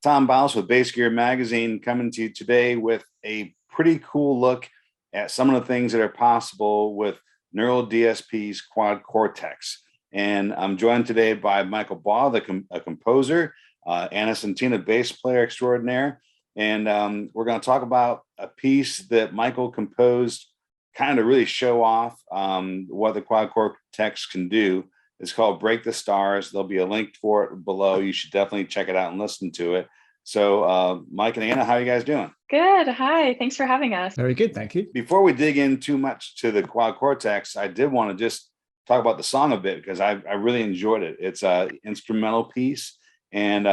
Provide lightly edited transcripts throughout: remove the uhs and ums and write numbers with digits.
Tom Bowlus with Bass Gear Magazine coming to you today with a pretty cool look at some of the things that are possible with Neural DSP's Quad Cortex. And I'm joined today by Michael Baugh, a composer, Anna Sentina, bass player extraordinaire. And we're going to talk about a piece that Michael composed kind of really show off what the Quad Cortex can do. It's called Break the Stars. There'll be a link for it below. You should definitely check it out and listen to it. So Mike and Anna, how are you guys doing? Good. Hi. Thanks for having us. Very good. Thank you. Before we dig in too much to the Quad Cortex, I did want to just talk about the song a bit because I really enjoyed it. It's an instrumental piece. And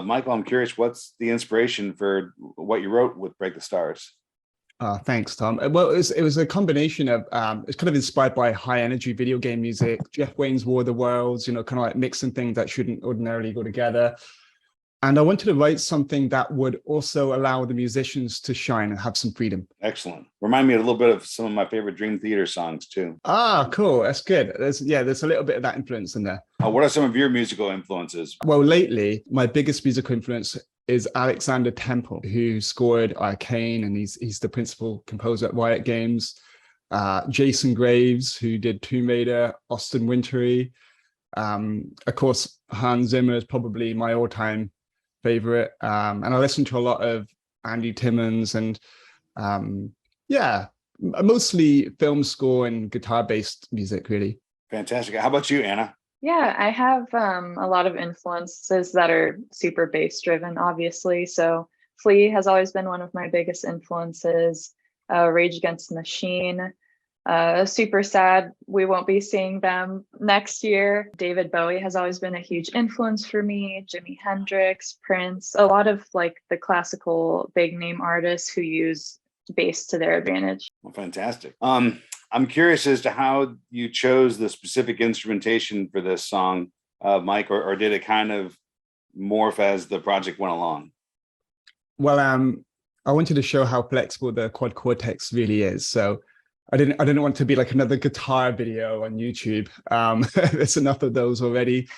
Michael, I'm curious, what's the inspiration for what you wrote with Break the Stars? Thanks, Tom. Well, it was a combination of, it's kind of inspired by high energy video game music, Jeff Wayne's War of the Worlds, kind of like mixing things that shouldn't ordinarily go together. And I wanted to write something that would also allow the musicians to shine and have some freedom. Excellent. Remind me a little bit of some of my favorite Dream Theater songs too. Cool. That's good. There's a little bit of that influence in there. What are some of your musical influences? Well, lately, my biggest musical influence is Alexander Temple, who scored Arcane, and he's the principal composer at Riot Games. Jason Graves, who did Tomb Raider, Austin Wintory. Of course, Hans Zimmer is probably my all-time favorite. And I listen to a lot of Andy Timmons and mostly film score and guitar-based music, really. Fantastic. How about you, Anna? Yeah, I have a lot of influences that are super bass driven, obviously. So Flea has always been one of my biggest influences. Rage Against the Machine. Super sad we won't be seeing them next year. David Bowie has always been a huge influence for me. Jimi Hendrix, Prince, a lot of like the classical big name artists who use bass to their advantage. Well, fantastic. I'm curious as to how you chose the specific instrumentation for this song, Mike, or did it kind of morph as the project went along? Well, I wanted to show how flexible the Quad Cortex really is. So I didn't want to be like another guitar video on YouTube. There's enough of those already.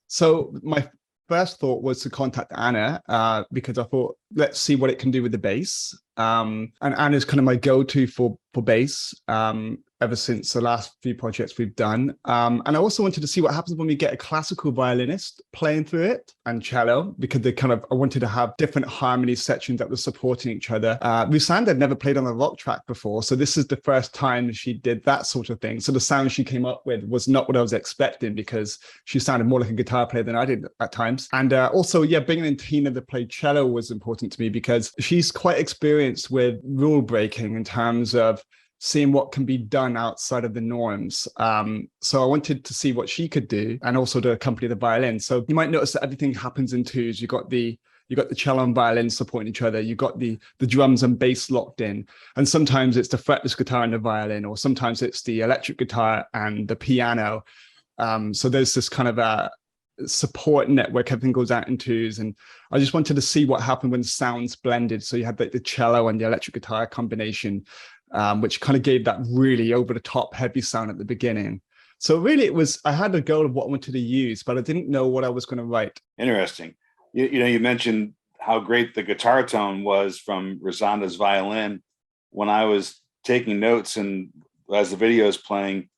So my first thought was to contact Anna because I thought, let's see what it can do with the bass. And Anna's kind of my go-to for bass ever since the last few projects we've done. And I also wanted to see what happens when we get a classical violinist playing through it and cello, because I wanted to have different harmony sections that were supporting each other. Rusanda had never played on a rock track before, so this is the first time she did that sort of thing. So the sound she came up with was not what I was expecting, because she sounded more like a guitar player than I did at times. And also, bringing in Tina to play cello was important to me because she's quite experienced with rule breaking in terms of seeing what can be done outside of the norms. So I wanted to see what she could do and also to accompany the violin. So you might notice that everything happens in twos. You got the cello and violin supporting each other. You got the drums and bass locked in. And sometimes it's the fretless guitar and the violin, or sometimes it's the electric guitar and the piano. So there's this kind of a support network. Everything goes out in twos. And I just wanted to see what happened when sounds blended. So you had the cello and the electric guitar combination, which kind of gave that really over-the-top heavy sound at the beginning. So really I had a goal of what I wanted to use, but I didn't know what I was going to write. Interesting. You mentioned how great the guitar tone was from Rosanda's violin. When I was taking notes and as the video is playing,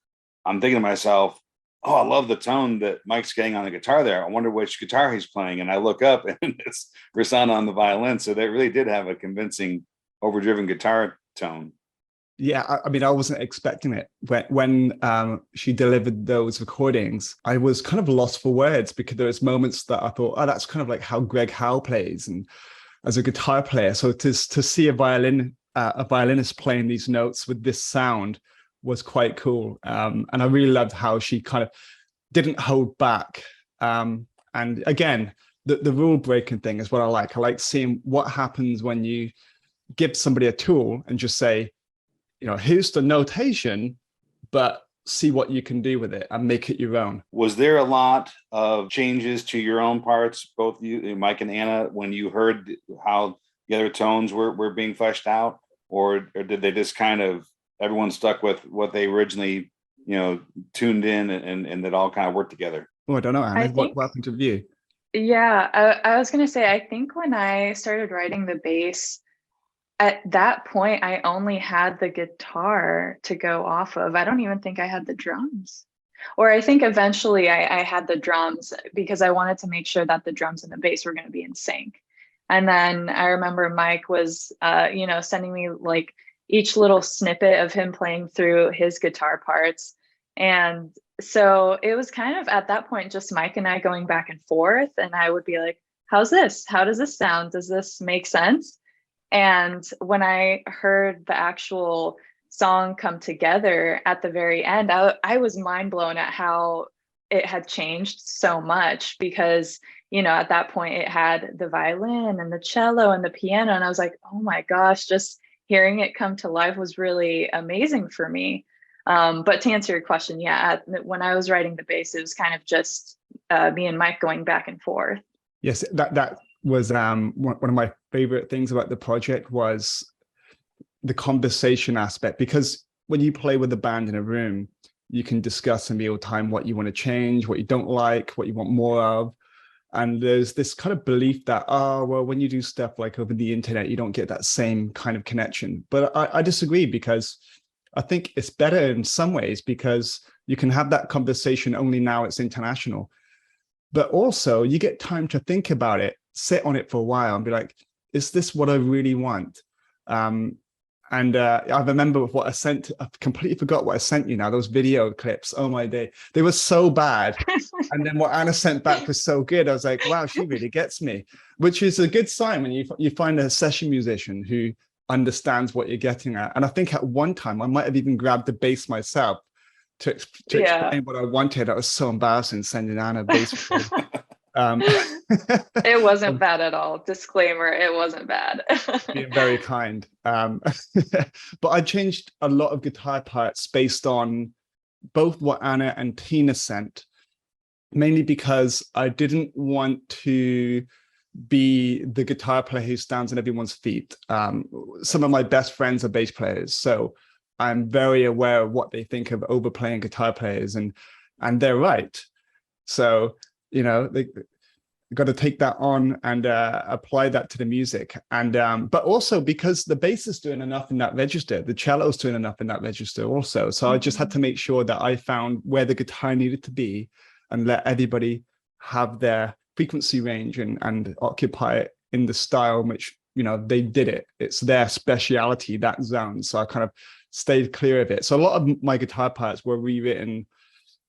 I'm thinking to myself, oh, I love the tone that Mike's getting on the guitar there. I wonder which guitar he's playing. And I look up and it's Rosanda on the violin. So they really did have a convincing overdriven guitar tone. Yeah, I mean, I wasn't expecting it. When she delivered those recordings, I was kind of lost for words, because there was moments that I thought, oh, that's kind of like how Greg Howe plays and as a guitar player. So to see a violinist playing these notes with this sound was quite cool. And I really loved how she kind of didn't hold back. And again, the rule breaking thing is what I like. I like seeing what happens when you give somebody a tool and just say, here's the notation, but see what you can do with it and make it your own. Was there a lot of changes to your own parts, both you, Mike and Anna, when you heard how the other tones were being fleshed out? Or did they just kind of, everyone stuck with what they originally, tuned in and that all kind of worked together? Oh, I don't know, Anna. What happened to you? Yeah, I was gonna say, I think when I started writing the bass, at that point, I only had the guitar to go off of. I don't even think I had the drums. Or I think eventually I had the drums because I wanted to make sure that the drums and the bass were going to be in sync. And then I remember Mike was, sending me like each little snippet of him playing through his guitar parts. And so it was kind of at that point just Mike and I going back and forth. And I would be like, how's this? How does this sound? Does this make sense? And when I heard the actual song come together at the very end, I was mind blown at how it had changed so much because, at that point it had the violin and the cello and the piano. And I was like, oh my gosh, just hearing it come to life was really amazing for me. But to answer your question, yeah, when I was writing the bass, it was kind of just me and Mike going back and forth. Yes, that was one of my favorite things about the project was the conversation aspect, because when you play with a band in a room, you can discuss in real time what you want to change, what you don't like, what you want more of. And there's this kind of belief that, oh, well, when you do stuff like over the internet, you don't get that same kind of connection. But I disagree, because I think it's better in some ways because you can have that conversation, only now it's international. But also you get time to think about it, sit on it for a while and be like, is this what I really want? I remember what I sent, I completely forgot what I sent you now, those video clips. Oh my day, they were so bad. And then what Anna sent back was so good. I was like, wow, she really gets me, which is a good sign when you find a session musician who understands what you're getting at. And I think at one time I might have even grabbed the bass myself to explain what I wanted. I was so embarrassing sending Anna a bass. It wasn't bad at all. Disclaimer, it wasn't bad. Being very kind. But I changed a lot of guitar parts based on both what Anna and Tina sent, mainly because I didn't want to be the guitar player who stands on everyone's feet. Some of my best friends are bass players, so I'm very aware of what they think of overplaying guitar players, and they're right. So, they got to take that on and apply that to the music. And but also because the bass is doing enough in that register, the cello's doing enough in that register also. So I just had to make sure that I found where the guitar needed to be and let everybody have their frequency range and occupy it in the style in which, they did it. It's their speciality, that zone. So I kind of stayed clear of it. So a lot of my guitar parts were rewritten,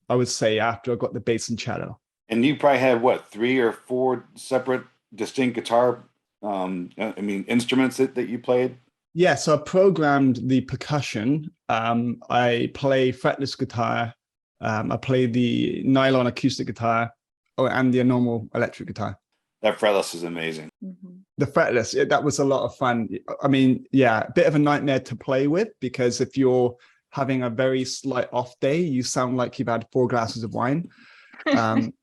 I would say, after I got the bass and cello. And you probably had what, 3 or 4 separate distinct guitar, instruments that you played? Yeah, so I programmed the percussion. I play fretless guitar. I play the nylon acoustic guitar, and the normal electric guitar. That fretless is amazing. Mm-hmm. The fretless, that was a lot of fun. I mean, yeah, a bit of a nightmare to play with, because if you're having a very slight off day, you sound like you've had 4 glasses of wine.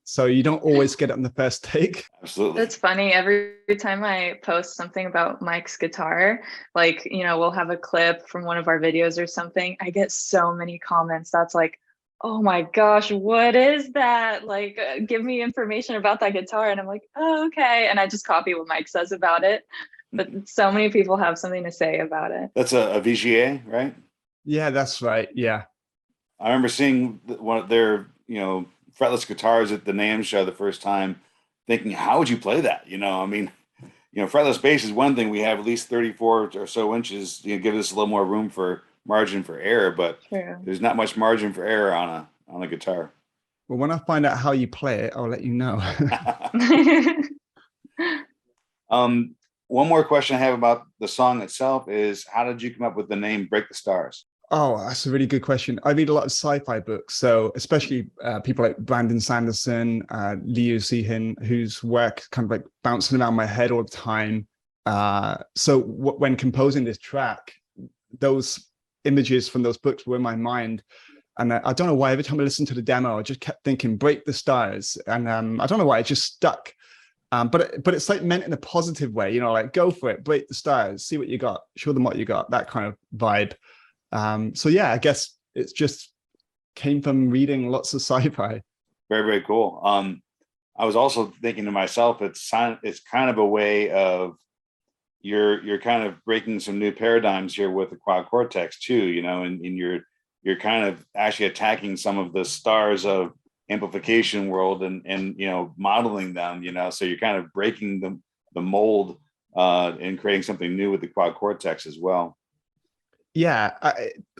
So you don't always get it on the first take. Absolutely. That's funny. Every time I post something about Mike's guitar, like, we'll have a clip from one of our videos or something, I get so many comments that's like, oh my gosh, what is that? Like, give me information about that guitar. And I'm like, oh, okay. And I just copy what Mike says about it. But so many people have something to say about it. That's a VGA, right? Yeah, that's right. Yeah. I remember seeing one of their, fretless guitars at the NAMM show the first time, thinking, how would you play that? Fretless bass is one thing. We have at least 34 or so inches, give us a little more room for margin for error, but True. There's not much margin for error on a guitar. Well, when I find out how you play it, I'll let you know. One more question I have about the song itself is, how did you come up with the name Break the Stars? Oh, that's a really good question. I read a lot of sci-fi books, so especially people like Brandon Sanderson, Liu Zihin, whose work kind of like bouncing around my head all the time. So when composing this track, those images from those books were in my mind. And I don't know why, every time I listened to the demo, I just kept thinking, break the stars. And I don't know why, it just stuck. But it's like meant in a positive way, like go for it, break the stars, see what you got, show them what you got, that kind of vibe. So yeah, I guess it's just came from reading lots of sci-fi. Very, very cool. I was also thinking to myself, it's kind of a way of you're kind of breaking some new paradigms here with the quad cortex too, you know, and you're kind of actually attacking some of the stars of amplification world and you know, modeling them, you know, so you're kind of breaking the mold and creating something new with the quad cortex as well. Yeah,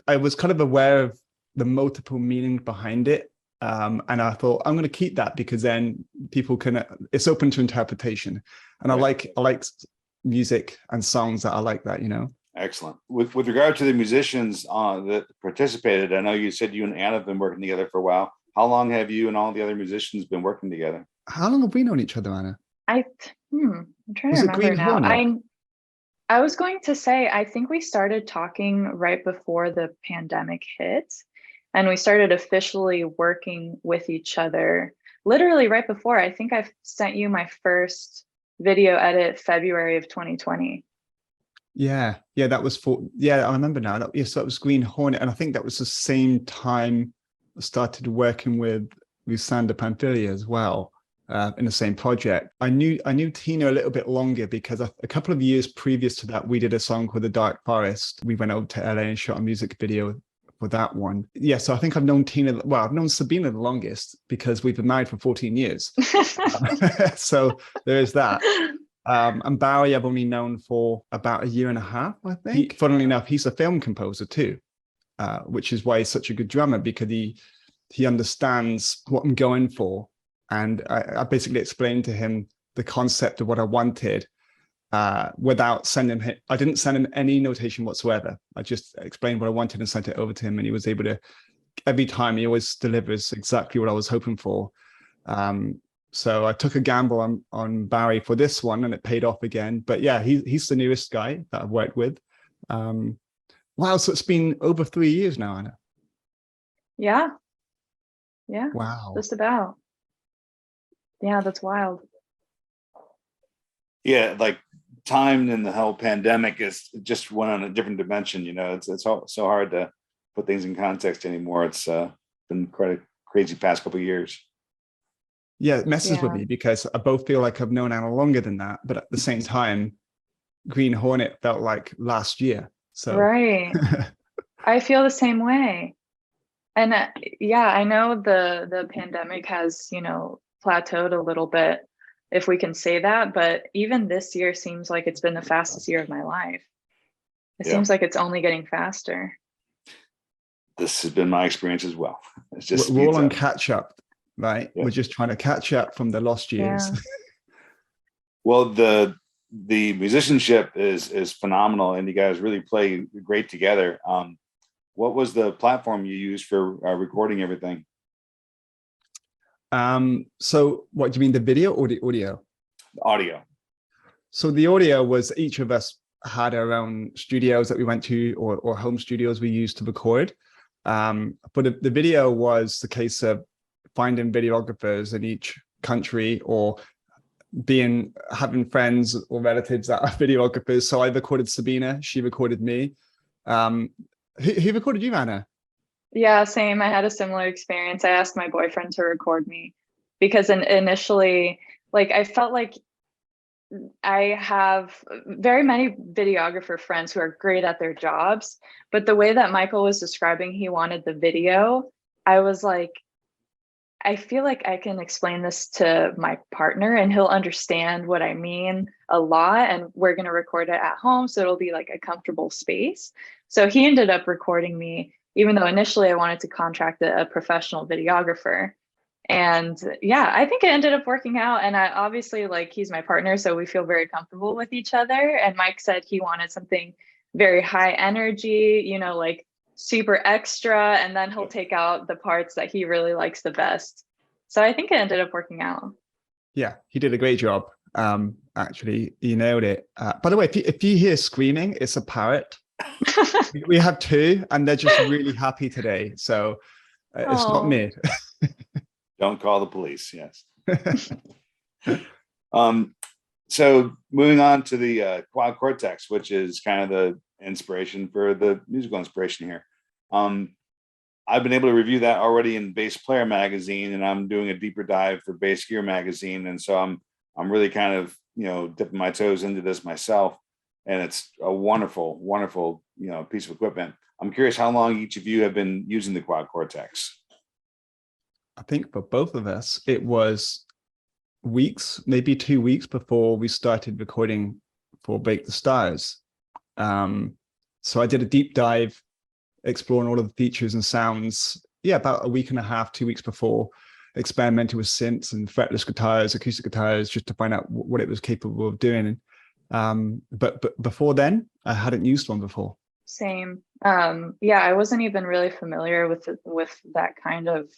I was kind of aware of the multiple meaning behind it. And I thought I'm going to keep that because then people can, it's open to interpretation. And Right. I like music and songs that are like that, you know. Excellent. With regard to the musicians that participated, I know you said you and Anna have been working together for a while. How long have you and all the other musicians been working together? How long have we known each other, Anna? I'm trying Was to it remember Green now. Hornet? I was going to say, I think we started talking right before the pandemic hit, and we started officially working with each other literally right before. I think I sent you my first video edit February of 2020. Yeah, that was yeah, I remember now. Yes, that was Green Hornet, and I think that was the same time I started working with Sander Pamphylia as well, in the same project. I knew Tina a little bit longer because a couple of years previous to that, we did a song called The Dark Forest. We went over to LA and shot a music video for that one. Yeah, so I think I've known Tina, well, I've known Sabina the longest because we've been married for 14 years. So there is that. And Barry I've only known for about a year and a half, I think. Funnily enough, he's a film composer too, which is why he's such a good drummer, because he understands what I'm going for. And I basically explained to him the concept of what I wanted without sending him. I didn't send him any notation whatsoever. I just explained what I wanted and sent it over to him. And he was able to, every time he always delivers exactly what I was hoping for. So I took a gamble on Barry for this one and it paid off again. But yeah, he's the newest guy that I've worked with. Wow, so it's been over 3 years now, Anna. Yeah. Wow. Just about. Yeah, that's wild. Yeah, like time in the whole pandemic is just went on a different dimension. You know, it's so hard to put things in context anymore. It's been quite a crazy past couple of years. Yeah, it messes with me because I both feel like I've known Anna longer than that, but at the same time, Green Hornet felt like last year. So right. I feel the same way. And yeah, I know the pandemic has, you know, plateaued a little bit, if we can say that, but even this year seems like it's been the fastest year of my life. It seems like it's only getting faster. This has been my experience as well. It's just we're all on catch up, right? Yeah. We're just trying to catch up from the lost years. Yeah. Well, the musicianship is phenomenal, and you guys really play great together. What was the platform you used for recording everything? So what do you mean, the video or the audio? The audio. So the audio was, each of us had our own studios that we went to, or home studios we used to record. But the video was the case of finding videographers in each country, or having friends or relatives that are videographers. So I recorded Sabina, she recorded me. Who recorded you, Anna? Yeah, same. I had a similar experience. I asked my boyfriend to record me because initially, like, I felt like I have very many videographer friends who are great at their jobs, but the way that Michael was describing he wanted the video, I was like, I feel like I can explain this to my partner and he'll understand what I mean a lot, and we're going to record it at home, so it'll be like a comfortable space. So he ended up recording me, even though initially I wanted to contract a professional videographer. And yeah, I think it ended up working out. And I obviously, like, he's my partner, so we feel very comfortable with each other. And Mike said he wanted something very high energy, you know, like super extra, and then he'll take out the parts that he really likes the best. So I think it ended up working out. Yeah, he did a great job. Actually, he nailed it. By the way, if you hear screaming, it's a parrot. We have two, and they're just really happy today. So it's not me. Don't call the police. Yes. So moving on to the quad cortex, which is kind of the inspiration for the musical inspiration here. I've been able to review that already in Bass Player magazine, and I'm doing a deeper dive for Bass Gear magazine. And so I'm really kind of, dipping my toes into this myself. And it's a wonderful, wonderful, piece of equipment. I'm curious how long each of you have been using the Quad Cortex. I think for both of us, it was weeks, maybe 2 weeks before we started recording for Break the Stars. So I did a deep dive, exploring all of the features and sounds. Yeah, about a week and a half, 2 weeks before, experimenting with synths and fretless guitars, acoustic guitars, just to find out what it was capable of doing. But before then, I hadn't used one before. Same. Yeah, I wasn't even really familiar with that kind of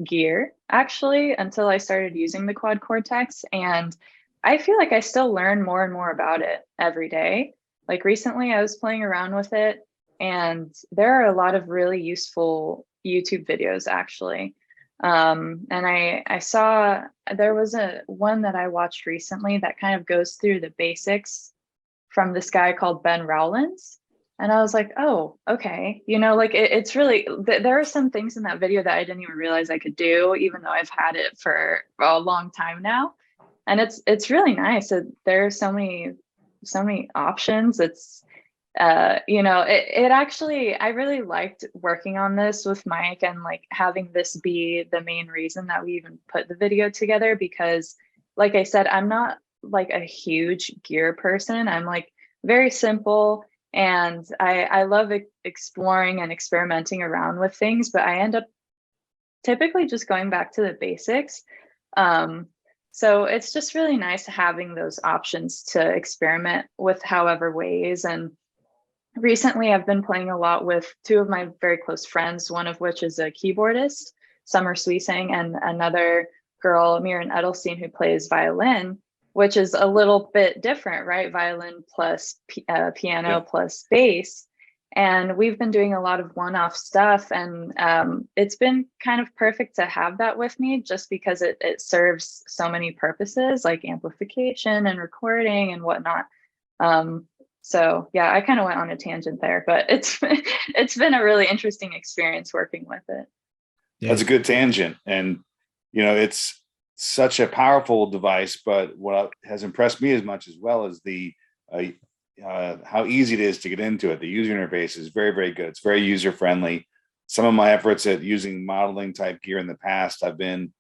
gear actually until I started using the Quad Cortex, and I feel like I still learn more and more about it every day. Like recently, I was playing around with it, and there are a lot of really useful YouTube videos actually. And I saw there was one that I watched recently that kind of goes through the basics from this guy called Ben Rowlands. And I was like, oh, okay. Like it's really, there are some things in that video that I didn't even realize I could do, even though I've had it for a long time now. And it's really nice. There are so many options. It's, it actually, I really liked working on this with Mike and like having this be the main reason that we even put the video together, because like I said, I'm not like a huge gear person. I'm like very simple. And I love exploring and experimenting around with things, but I end up typically just going back to the basics. So it's just really nice having those options to experiment with however ways. And recently I've been playing a lot with two of my very close friends, one of which is a keyboardist, Summer Sweesang, and another girl, Mirren Edelstein, who plays violin, which is a little bit different, right? Violin plus piano plus bass. And we've been doing a lot of one-off stuff, and it's been kind of perfect to have that with me, just because it serves so many purposes, like amplification and recording and whatnot. So yeah, I kind of went on a tangent there, but it's been a really interesting experience working with it. Yeah. That's a good tangent. And, it's such a powerful device, but what has impressed me as much as well is the how easy it is to get into it. The user interface is very, very good. It's very user friendly. Some of my efforts at using modeling type gear in the past, I've been,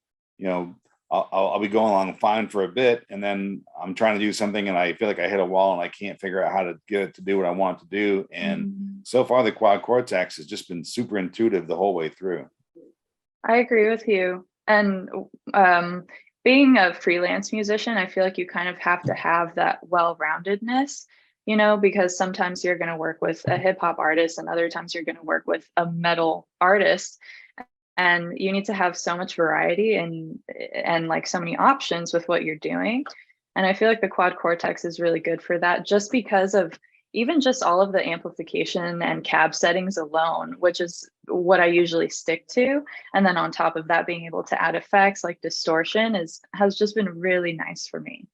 I'll be going along fine for a bit, and then I'm trying to do something and I feel like I hit a wall and I can't figure out how to get it to do what I want to do. And so far the Quad Cortex has just been super intuitive the whole way through. I agree with you. And being a freelance musician, I feel like you kind of have to have that well-roundedness, because sometimes you're going to work with a hip hop artist and other times you're going to work with a metal artist. And you need to have so much variety and like so many options with what you're doing. And I feel like the Quad Cortex is really good for that, just because of even just all of the amplification and cab settings alone, which is what I usually stick to. And then on top of that, being able to add effects like distortion has just been really nice for me.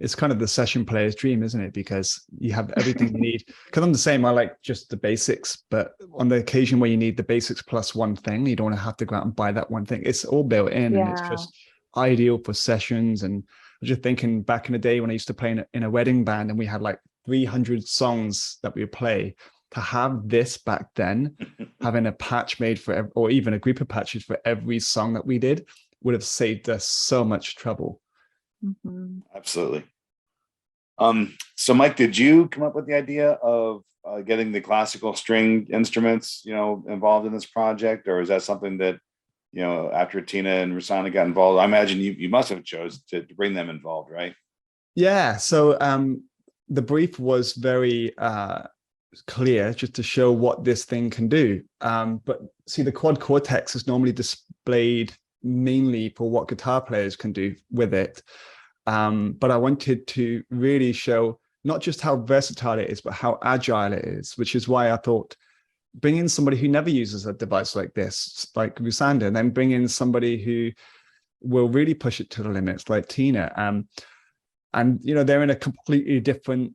It's kind of the session player's dream, isn't it? Because you have everything you need. Because I'm the same, I like just the basics, but on the occasion where you need the basics plus one thing, you don't want to have to go out and buy that one thing. It's all built in, and it's just ideal for sessions. And I was just thinking back in the day when I used to play in a wedding band and we had like 300 songs that we would play. To have this back then, having a patch made for, or even a group of patches for every song that we did, would have saved us so much trouble. Absolutely. So Mike, did you come up with the idea of getting the classical string instruments, involved in this project, or is that something that, after Tina and Rusana got involved, I imagine you must have chose to bring them involved, right? Yeah. So the brief was very clear, just to show what this thing can do. But see, the Quad Cortex is normally displayed mainly for what guitar players can do with it. But I wanted to really show not just how versatile it is, but how agile it is, which is why I thought bring in somebody who never uses a device like this, like Rusanda, and then bring in somebody who will really push it to the limits, like Tina. And they're in a completely different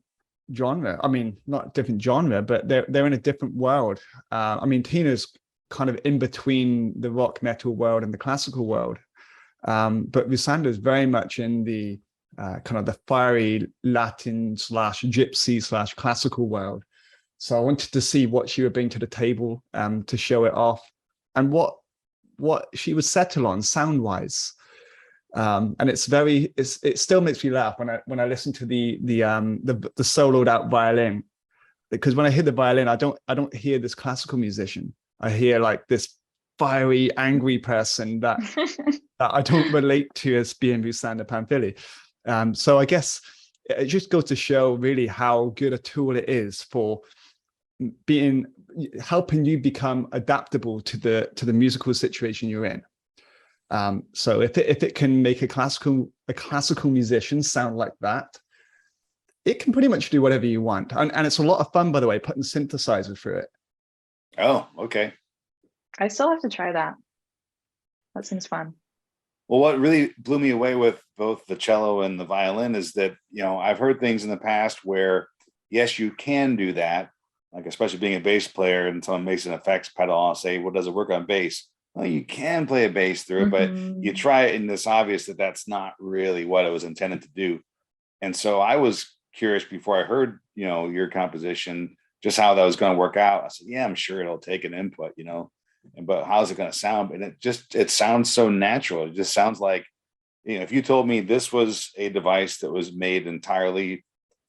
genre. I mean, not different genre, but they're in a different world. I mean, Tina's kind of in between the rock metal world and the classical world. But Rusanda's very much in the kind of the fiery Latin / gypsy / classical world. So I wanted to see what she would bring to the table to show it off, and what she would settle on sound wise. And it still makes me laugh when I listen to the soloed out violin, because when I hear the violin, I don't hear this classical musician. I hear like this fiery, angry person that I don't relate to as being Rusanda Pamphili. So I guess it just goes to show really how good a tool it is for helping you become adaptable to the musical situation you're in. So if it can make a classical musician sound like that, it can pretty much do whatever you want. And it's a lot of fun, by the way, putting synthesizers through it. Oh, okay. I still have to try that. That seems fun. Well, what really blew me away with both the cello and the violin is that, I've heard things in the past where, yes, you can do that, like especially being a bass player and someone makes an effects pedal, I'll say, well, does it work on bass? Well, you can play a bass through it, but you try it and it's obvious that that's not really what it was intended to do. And so I was curious before I heard, your composition, just how that was going to work out. I said, yeah, I'm sure it'll take an input, but how's it going to sound? And it sounds so natural. It just sounds like, if you told me this was a device that was made entirely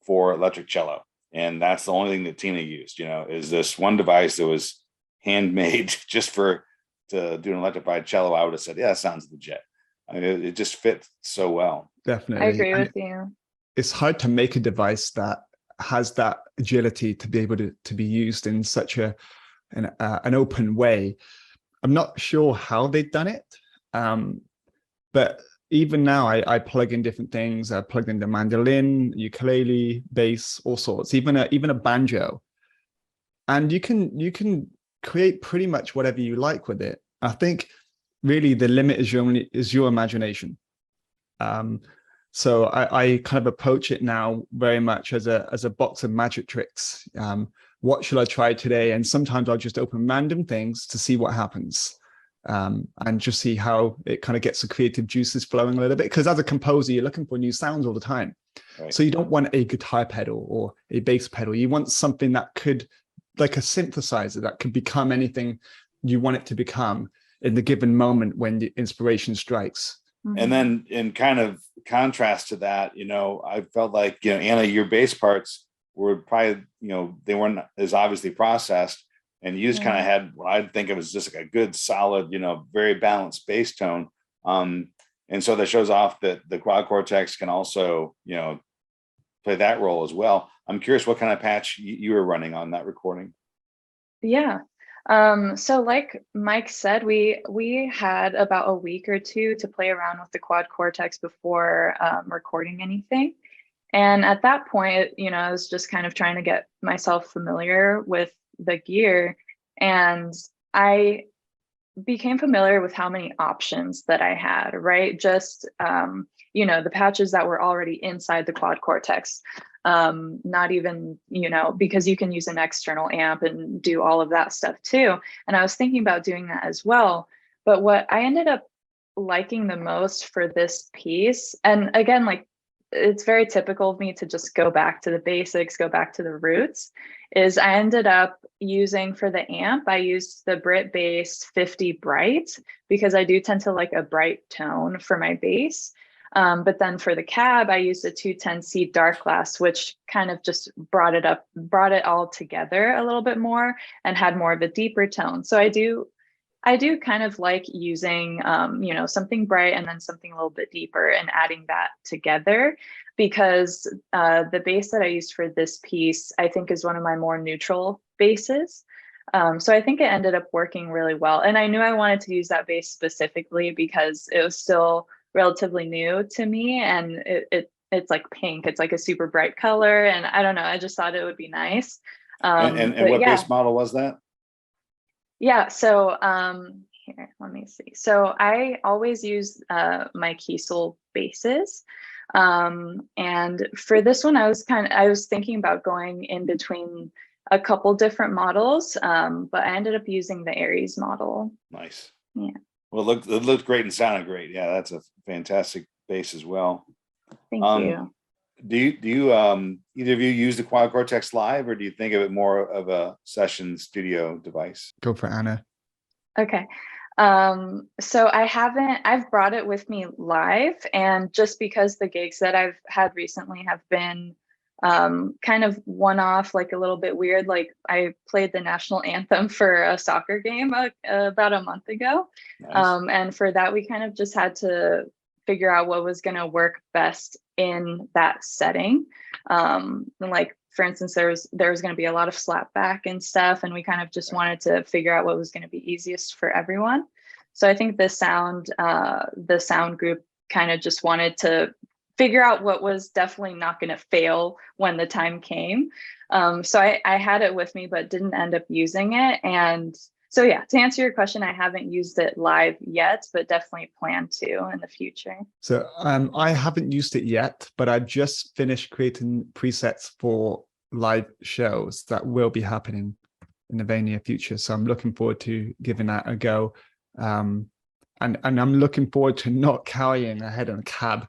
for electric cello, and that's the only thing that Tina used, is this one device that was handmade just to do an electrified cello, I would have said, yeah, that sounds legit. I mean, it just fits so well. Definitely. I agree with you. It's hard to make a device that has that agility to be able to be used in such an open way. I'm not sure how they've done it, but even now I plug in different things. I plugged in the mandolin, ukulele, bass, all sorts, even a banjo, and you can create pretty much whatever you like with it. I think really the limit is your imagination. So I kind of approach it now very much as a box of magic tricks. What should I try today? And sometimes I'll just open random things to see what happens, and just see how it kind of gets the creative juices flowing a little bit. Because as a composer, you're looking for new sounds all the time. Right. So you don't want a guitar pedal or a bass pedal. You want something that could, like a synthesizer, that could become anything you want it to become in the given moment when the inspiration strikes. And then in kind of contrast to that, I felt like, Anna, your bass parts were probably, they weren't as obviously processed, and you just kind of had what I'd think of as just like a good, solid, very balanced bass tone. And so that shows off that the quad cortex can also, play that role as well. I'm curious what kind of patch you were running on that recording. Yeah. So like Mike said, we had about a week or two to play around with the quad cortex before recording anything. And at that point, I was just kind of trying to get myself familiar with the gear, and I became familiar with how many options that I had, right? Just, the patches that were already inside the quad cortex. Not even, because you can use an external amp and do all of that stuff too. And I was thinking about doing that as well. But what I ended up liking the most for this piece, and again, like, it's very typical of me to just go back to the basics, go back to the roots, is I ended up using, for the amp, I used the Brit Bass 50 Bright, because I do tend to like a bright tone for my bass. But then for the cab, I used a 210C dark glass, which kind of just brought it all together a little bit more and had more of a deeper tone. So I do kind of like using, something bright and then something a little bit deeper and adding that together, because the bass that I used for this piece, I think, is one of my more neutral basses. So I think it ended up working really well. And I knew I wanted to use that bass specifically because it was still relatively new to me, and it's like pink. It's like a super bright color, and I don't know, I just thought it would be nice. And what bass model was that? Yeah, so here, let me see. So I always use my Kiesel basses. And for this one, I was thinking about going in between a couple different models, but I ended up using the Aries model. Nice. Yeah. Well, it looked great and sounded great. Yeah, that's a fantastic bass as well. Thank you. Do you either of you use the Quad Cortex live, or do you think of it more of a session studio device? Go for Anna. Okay. So I've brought it with me live, and just because the gigs that I've had recently have been kind of one-off, like a little bit weird. Like I played the national anthem for a soccer game about a month ago. Nice. And for that, we kind of just had to figure out what was going to work best in that setting. And like, for instance, there was going to be a lot of slapback and stuff, and we kind of just wanted to figure out what was going to be easiest for everyone. So I think the sound group kind of just wanted to figure out what was definitely not going to fail when the time came. So I had it with me, but didn't end up using it. And so, yeah, to answer your question, I haven't used it live yet, but definitely plan to in the future. So I haven't used it yet, but I just finished creating presets for live shows that will be happening in the very near future. So I'm looking forward to giving that a go. And I'm looking forward to not carrying a head on a cab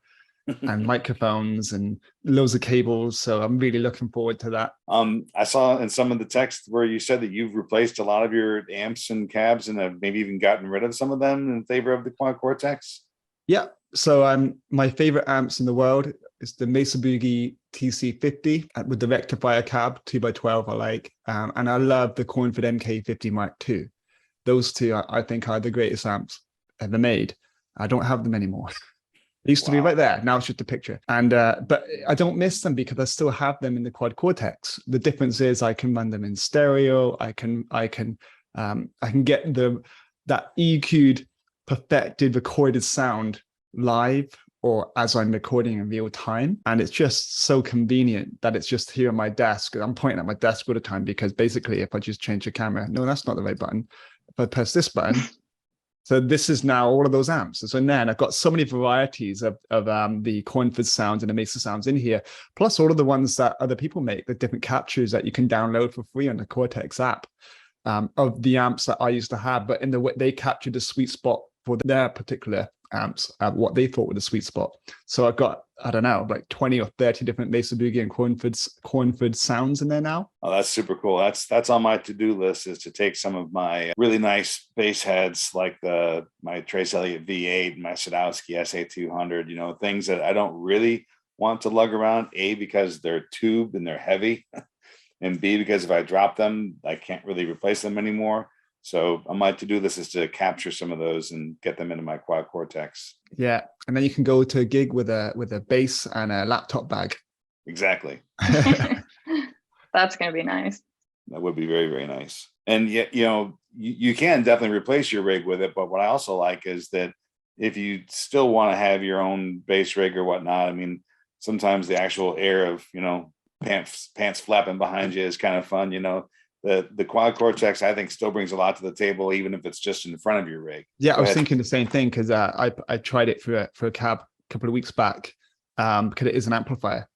and microphones and loads of cables. So I'm really looking forward to that. I saw in some of the text where you said that you've replaced a lot of your amps and cabs and have maybe even gotten rid of some of them in favor of the Quad Cortex. Yeah. So my favorite amps in the world is the Mesa Boogie TC50 with the rectifier cab 2x12 I like. And I love the Cornford MK50 Mark II. Those two I think are the greatest amps ever made. I don't have them anymore. They used to be right there. Now it's just a picture. And but I don't miss them because I still have them in the Quad Cortex. The difference is I can run them in stereo. I can get that EQ'd, perfected, recorded sound live or as I'm recording in real time. And it's just so convenient that it's just here on my desk. I'm pointing at my desk all the time because basically if I just change the camera, no, that's not the right button. If I press this button, so this is now all of those amps. So then I've got so many varieties of the Cornford sounds and the Mesa sounds in here, plus all of the ones that other people make, the different captures that you can download for free on the Cortex app of the amps that I used to have, but in the way they captured the sweet spot for their particular amps, what they thought were the sweet spot. So I've got, I don't know, like 20 or 30 different Mesa Boogie and Cornford sounds in there now. Oh, that's super cool. That's on my to-do list, is to take some of my really nice bass heads like my Trace Elliott V8, my Sadowski SA200, things that I don't really want to lug around, A, because they're tubed and they're heavy, and B, because if I drop them, I can't really replace them anymore. So on my to-do list is to capture some of those and get them into my Quad Cortex. Yeah, and then you can go to a gig with a bass and a laptop bag. Exactly. That's going to be nice. That would be very, very nice. And yet, you can definitely replace your rig with it. But what I also like is that if you still want to have your own bass rig or whatnot, I mean, sometimes the actual air of, pants flapping behind you is kind of fun, The Quad Cortex, I think, still brings a lot to the table, even if it's just in front of your rig. Yeah, I was thinking the same thing because I tried it for a cab a couple of weeks back because it is an amplifier,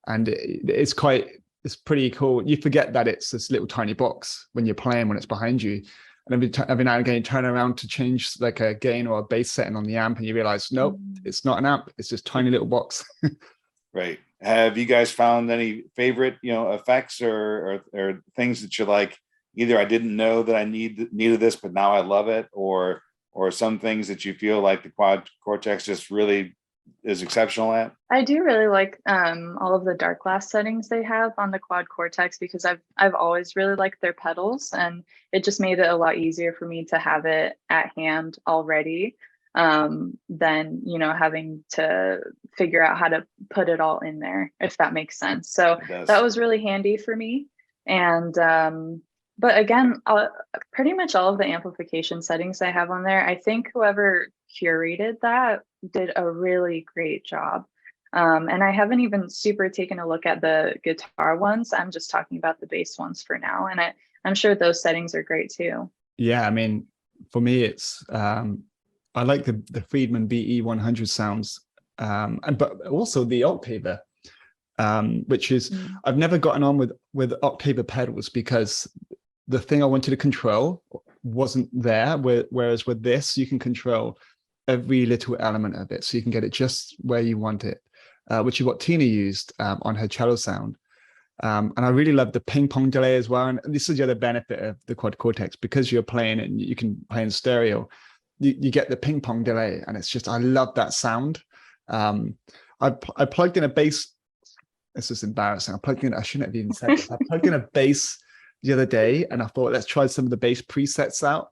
and it's pretty cool. You forget that it's this little tiny box when you're playing when it's behind you, and every now and again you turn around to change like a gain or a bass setting on the amp, and you realize nope, it's not an amp; it's this tiny little box. Right. Have you guys found any favorite, effects or things that you like? Either I didn't know that I needed this, but now I love it, or some things that you feel like the Quad Cortex just really is exceptional at? I do really like all of the dark glass settings they have on the Quad Cortex because I've always really liked their pedals, and it just made it a lot easier for me to have it at hand already than having to figure out how to put it all in there, if that makes sense. So that was really handy for me. And but again, pretty much all of the amplification settings I have on there, I think whoever curated that did a really great job. And I haven't even super taken a look at the guitar ones. I'm just talking about the bass ones for now. And I'm sure those settings are great too. Yeah, I mean, for me, it's I like the Friedman BE 100 sounds but also the octaver, which is, Mm. I've never gotten on with octaver pedals because the thing I wanted to control wasn't there. Whereas with this, you can control every little element of it, so you can get it just where you want it, which is what Tina used on her cello sound. And I really love the ping pong delay as well. And this is the other benefit of the Quad Cortex, because you're playing it and you can play in stereo, you get the ping pong delay, and it's just, I love that sound. I plugged in a bass. This is embarrassing. I shouldn't have even said this. I plugged in a bass the other day, and I thought, let's try some of the bass presets out.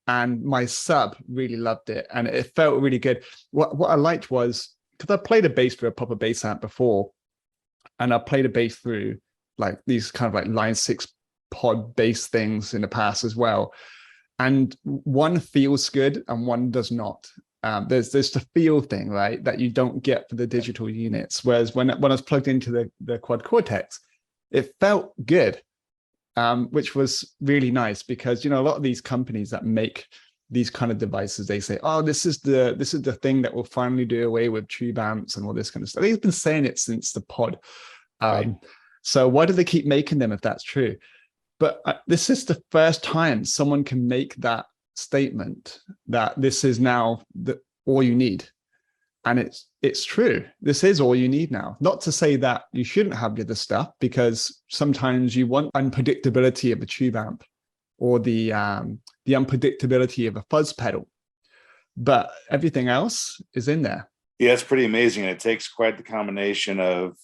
And my sub really loved it, and it felt really good. What I liked was, because I played a bass through a proper bass amp before, and I played a bass through like these kind of like line 6 pod bass things in the past as well. And one feels good and one does not. There's the feel thing, right, that you don't get for the digital units. Whereas when I was plugged into the Quad Cortex, it felt good, which was really nice, because, you know, a lot of these companies that make these kind of devices, they say, oh, this is the thing that will finally do away with tube amps and all this kind of stuff. They've been saying it since the pod. Right. So why do they keep making them if that's true? But this is the first time someone can make that statement, that this is now all you need. And it's true. This is all you need now. Not to say that you shouldn't have the other stuff, because sometimes you want unpredictability of a tube amp, or the unpredictability of a fuzz pedal. But everything else is in there. Yeah, it's pretty amazing. It takes quite the combination of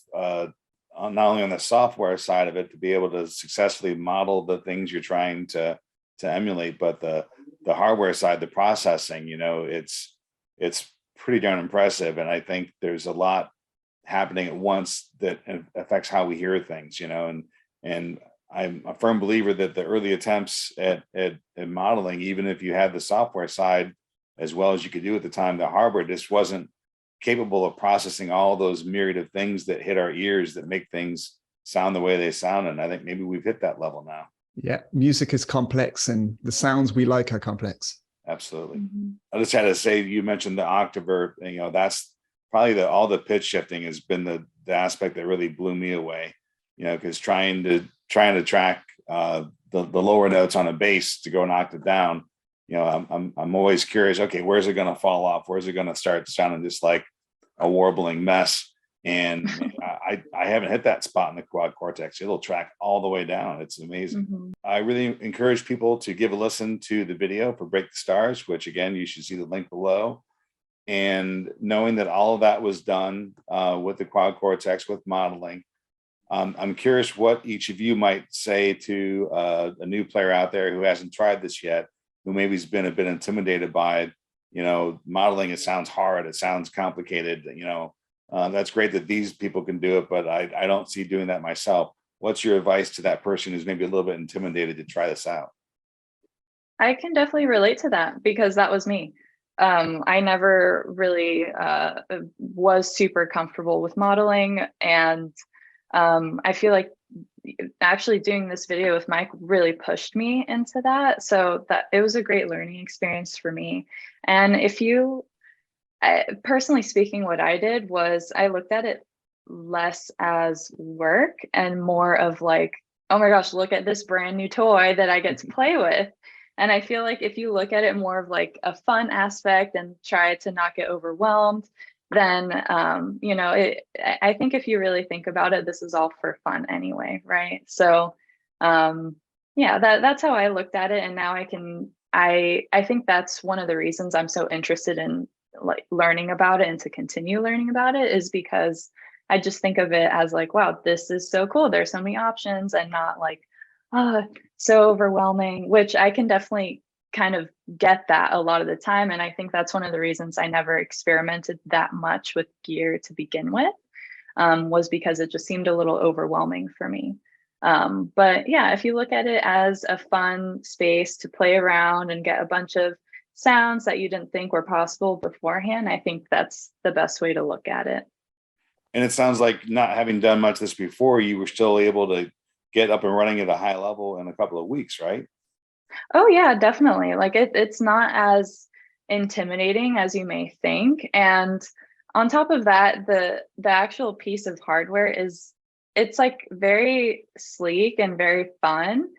not only on the software side of it to be able to successfully model the things you're trying to emulate, but the hardware side, the processing, you know, it's pretty darn impressive. And I think there's a lot happening at once that affects how we hear things, you know, and I'm a firm believer that the early attempts at modeling, even if you had the software side as well as you could do at the time, the hardware just wasn't capable of processing all those myriad of things that hit our ears that make things sound the way they sound. And I think maybe we've hit that level now. Yeah, music is complex, and the sounds we like are complex. Absolutely. Mm-hmm. I just had to say, you mentioned the octaver, you know, that's probably all the pitch shifting has been the aspect that really blew me away, you know, because trying to track the lower notes on a bass to go an octave down, you know, I'm always curious, okay, where's it going to fall off? Where's it going to start sounding just like a warbling mess? And I haven't hit that spot in the Quad Cortex. It'll track all the way down. It's amazing. Mm-hmm. I really encourage people to give a listen to the video for Break the Stars, which again, you should see the link below. And knowing that all of that was done with the Quad Cortex, with modeling, I'm curious what each of you might say to a new player out there who hasn't tried this yet, who maybe has been a bit intimidated by it. You know, modeling, it sounds hard, it sounds complicated, you know. That's great that these people can do it, but I don't see doing that myself. What's your advice to that person who's maybe a little bit intimidated to try this out? I can definitely relate to that, because that was me. I never really was super comfortable with modeling, and I feel like actually doing this video with Mike really pushed me into that. So that it was a great learning experience for me. And personally speaking, what I did was I looked at it less as work and more of like, oh my gosh, look at this brand new toy that I get to play with. And I feel like if you look at it more of like a fun aspect and try to not get overwhelmed, then, you know, I think if you really think about it, this is all for fun anyway, right? So, yeah, that's how I looked at it. And now I think that's one of the reasons I'm so interested in like learning about it and to continue learning about it, is because I just think of it as like, wow, this is so cool. There's so many options, and not like, oh, so overwhelming, which I can definitely kind of get that a lot of the time. And I think that's one of the reasons I never experimented that much with gear to begin with, was because it just seemed a little overwhelming for me. But yeah, if you look at it as a fun space to play around and get a bunch of sounds that you didn't think were possible beforehand, I think that's the best way to look at it. And it sounds like, not having done much of this before, you were still able to get up and running at a high level in a couple of weeks, right? Oh yeah, definitely. Like it's not as intimidating as you may think. And on top of that, the actual piece of hardware it's like very sleek and very fun,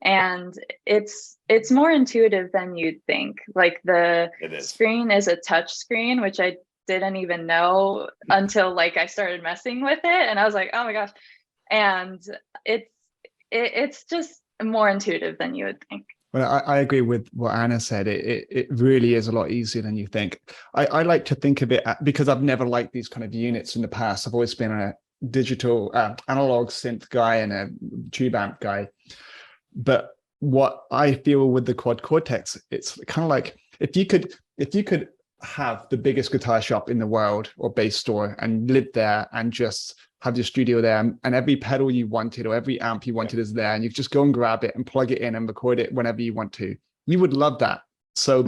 and it's more intuitive than you'd think. Like the screen is a touch screen, which I didn't even know until like I started messing with it, and I was like, oh my gosh. And it's just more intuitive than you would think. Well, I agree with what Anna said. It really is a lot easier than you think. I like to think of it because I've never liked these kind of units in the past. I've always been a digital analog synth guy and a tube amp guy. But what I feel with the Quad Cortex, it's kind of like if you could have the biggest guitar shop in the world or bass store and live there and just have your studio there, and every pedal you wanted or every amp you wanted is there, and you just go and grab it and plug it in and record it whenever you want to. You would love that. So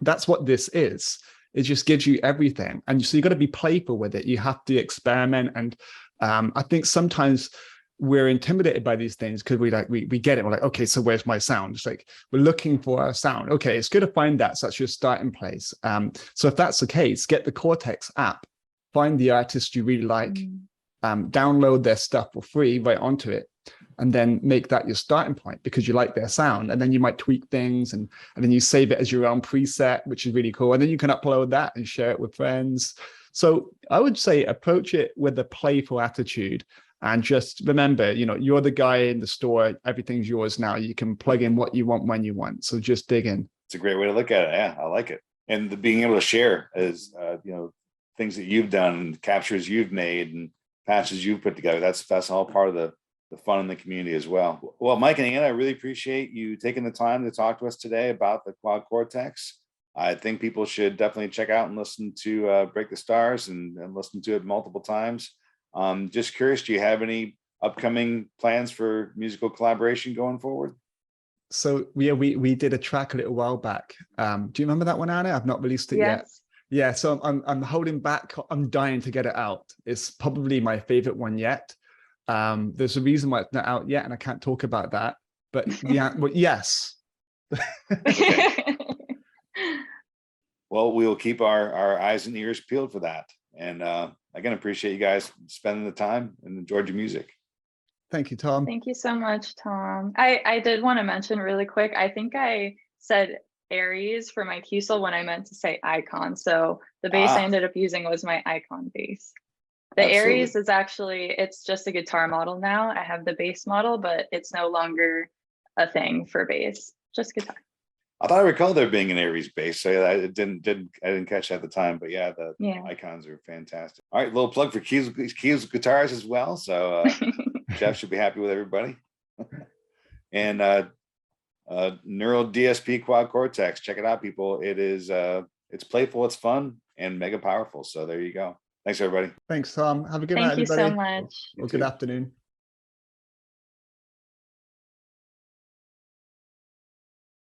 that's what this is. It just gives you everything. And so you got to be playful with it. You have to experiment. And I think sometimes we're intimidated by these things because we get it. We're like, okay, so where's my sound? It's like, we're looking for a sound. Okay, it's good to find that. So that's your starting place. So if that's the case, get the Cortex app, find the artist you really like, download their stuff for free right onto it, and then make that your starting point because you like their sound. And then you might tweak things and then you save it as your own preset, which is really cool. And then you can upload that and share it with friends. So I would say approach it with a playful attitude. And just remember, you're the guy in the store. Everything's yours now. You can plug in what you want when you want. So just dig in. It's a great way to look at it. Yeah, I like it. And being able to share is, things that you've done, captures you've made, and patches you've put together. That's all part of the fun in the community as well. Well, Mike and Anna, I really appreciate you taking the time to talk to us today about the Quad Cortex. I think people should definitely check out and listen to Break the Stars and listen to it multiple times. Just curious, do you have any upcoming plans for musical collaboration going forward? So yeah, we did a track a little while back. Do you remember that one, Anna? I've not released it yet. Yeah, so I'm holding back. I'm dying to get it out. It's probably my favorite one yet. There's a reason why it's not out yet, and I can't talk about that. But yeah, but yes. Well, we'll keep our eyes and ears peeled for that. And again, appreciate you guys spending the time and enjoyed your music. Thank you, Tom. Thank you so much, Tom. I did want to mention really quick, I think I said Aries for my QSL when I meant to say icon. So the bass I ended up using was my icon bass. The Aries is actually, it's just a guitar model now. I have the bass model, but it's no longer a thing for bass, just guitar. I thought I recalled there being an Aries bass, so I didn't catch that at the time. But yeah, the icons are fantastic. All right, little plug for Keys Guitars as well. So Jeff should be happy with everybody. And Neural DSP Quad Cortex, check it out, people. It is it's playful, it's fun, and mega powerful. So there you go. Thanks, everybody. Thanks, Tom. Have a good night, everybody. Thank you so much. Well, good afternoon.